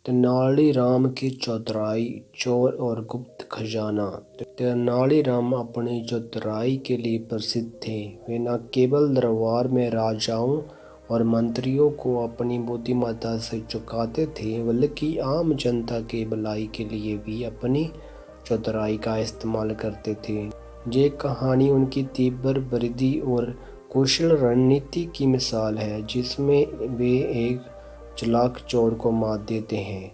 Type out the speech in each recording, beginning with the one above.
तेनालीराम की चतुराई, चोर और गुप्त खजाना। तेनालीराम अपनी चतुराई के लिए प्रसिद्ध थे। वे न केवल दरबार में राजाओं और मंत्रियों को अपनी बुद्धिमत्ता से चौंकाते थे, बल्कि आम जनता की भलाई के लिए भी अपनी चतुराई का इस्तेमाल करते थे। ये कहानी उनकी तीव्र बुद्धि और कुशल रणनीति की मिसाल है, जिसमें वे एक चालाक चोर को मात देते हैं।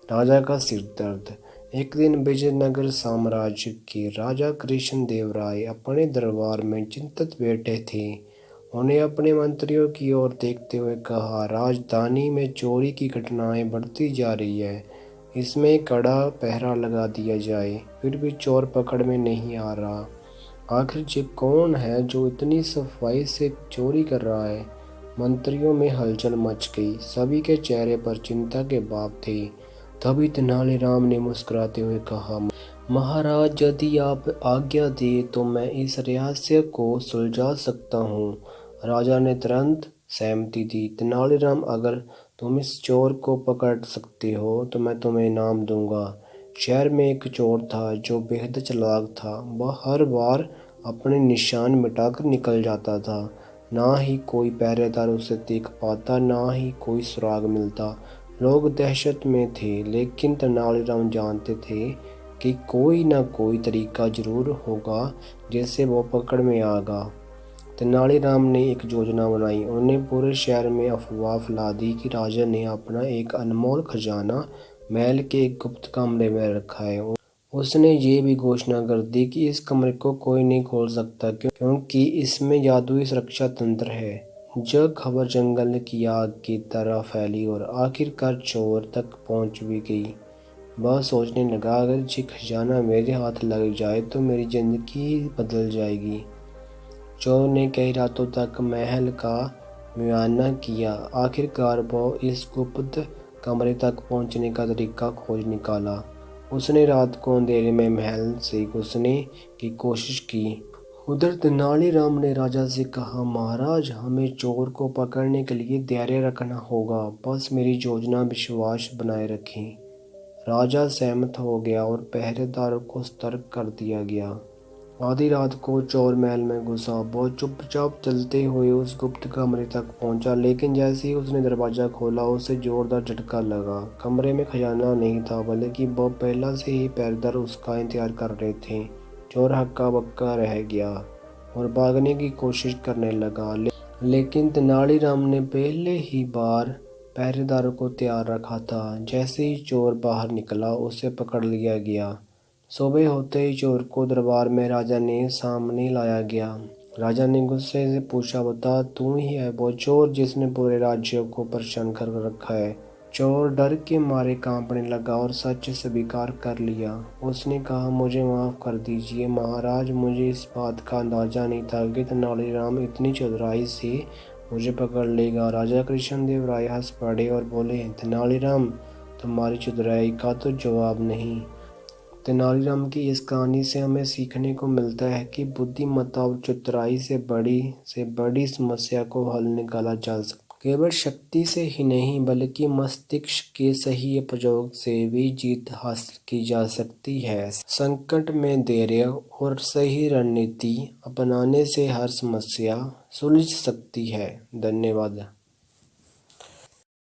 राजा का सिरदर्द। एक दिन विजयनगर साम्राज्य के राजा कृष्णदेवराय अपने दरबार में चिंतित बैठे थे। उन्हें अपने मंत्रियों की ओर देखते हुए कहा, राजधानी में चोरी की घटनाएं बढ़ती जा रही है। इसमें कड़ा पहरा लगा दिया जाए, फिर भी चोर पकड़ में नहीं आ रहा। आखिर ये कौन है जो इतनी सफाई से चोरी कर रहा है? मंत्रियों में हलचल मच गई। सभी के चेहरे पर चिंता के भाव थे। तभी तेनालीराम ने मुस्कुराते हुए कहा, महाराज, यदि आप आज्ञा दे तो मैं इस रहस्य को सुलझा सकता हूँ। राजा ने तुरंत सहमति दी। तेनालीराम, अगर तुम इस चोर को पकड़ सकते हो तो मैं तुम्हें इनाम दूंगा। शहर में एक चोर था जो बेहद चालाक था। वह हर बार अपने निशान मिटाकर निकल जाता था। ना ही कोई पहरेदार उसे देख पाता, ना ही कोई सुराग मिलता। लोग दहशत में थे, लेकिन तेनालीराम जानते थे कि कोई ना कोई तरीका जरूर होगा जिससे वो पकड़ में आएगा। तेनालीराम ने एक योजना बनाई। उन्हें पूरे शहर में अफवाह फैला दी कि राजा ने अपना एक अनमोल खजाना महल के एक गुप्त कमरे में रखा है। उसने ये भी घोषणा कर दी कि इस कमरे को कोई नहीं खोल सकता, क्योंकि इसमें जादुई सुरक्षा तंत्र है। जब खबर जंगल की आग की तरह फैली और आखिरकार चोर तक पहुंच भी गई। वह सोचने लगा, अगर ये खजाना मेरे हाथ लग जाए तो मेरी जिंदगी ही बदल जाएगी। चोर ने कई रातों तक महल का मुआयना किया। आखिरकार वो इस गुप्त कमरे तक पहुंचने का तरीका खोज निकाला। उसने रात को अंधेरे में महल से घुसने की कोशिश की। उधर तेनालीराम ने राजा से कहा, महाराज, हमें चोर को पकड़ने के लिए धैर्य रखना होगा। बस मेरी योजना विश्वास बनाए रखें। राजा सहमत हो गया और पहरेदारों को सतर्क कर दिया गया। आधी रात को चोर महल में घुसा। वो चुपचाप चलते हुए उस गुप्त कमरे तक पहुंचा, लेकिन जैसे ही उसने दरवाज़ा खोला, उसे जोरदार झटका लगा। कमरे में खजाना नहीं था, बल्कि वो पहले से ही पहरेदार उसका इंतजार कर रहे थे। चोर हक्का बक्का रह गया और भागने की कोशिश करने लगा, लेकिन तेनालीराम ने पहले ही बार पहरेदारों को तैयार रखा था। जैसे ही चोर बाहर निकला, उसे पकड़ लिया गया। सुबह होते ही चोर को दरबार में राजा ने सामने लाया गया। राजा ने गुस्से से पूछा, बता, तू ही है वो चोर जिसने पूरे राज्य को परेशान कर रखा है? चोर डर के मारे कांपने लगा और सच स्वीकार कर लिया। उसने कहा, मुझे माफ़ कर दीजिए महाराज, मुझे इस बात का अंदाज़ा नहीं था कि तेनालीराम इतनी चतुराई से मुझे पकड़ लेगा। राजा कृष्णदेवराय हंस पड़े और बोले, तेनालीराम, तुम्हारी चतुराई का तो जवाब नहीं। तेनालीराम की इस कहानी से हमें सीखने को मिलता है कि बुद्धिमत्ता और चतुराई से बड़ी समस्या को हल निकाला जा सकता है। केवल शक्ति से ही नहीं, बल्कि मस्तिष्क के सही प्रयोग से भी जीत हासिल की जा सकती है। संकट में धैर्य और सही रणनीति अपनाने से हर समस्या सुलझ सकती है। धन्यवाद।